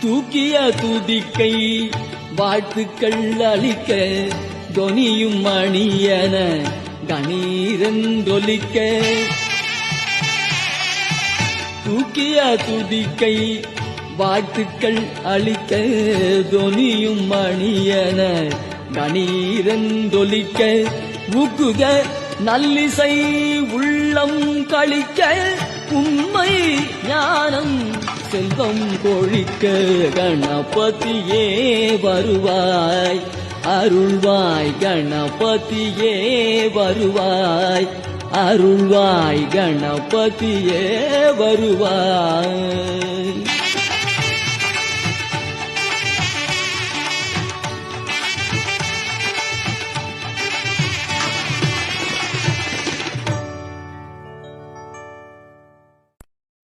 தூக்கிய துதிக்கை வாழ்த்துக்கள் அளிக்க தொனியும் மணியன கணீரந்தொலிக்க தூக்கிய துதிக்கை வாழ்த்துக்கள் அளிக்க தொனியும் மணியன கணீரந்தொலிக்க ஊக்குக நல்லிசை உள்ளம் கழிக்க உண்மை ஞானம் செல்வம் கொழிக்க கணபதியே வருவாய் அருள்வாய் கணபதியே வருவாய் அருள்வாய் கணபதியே வருவாய்.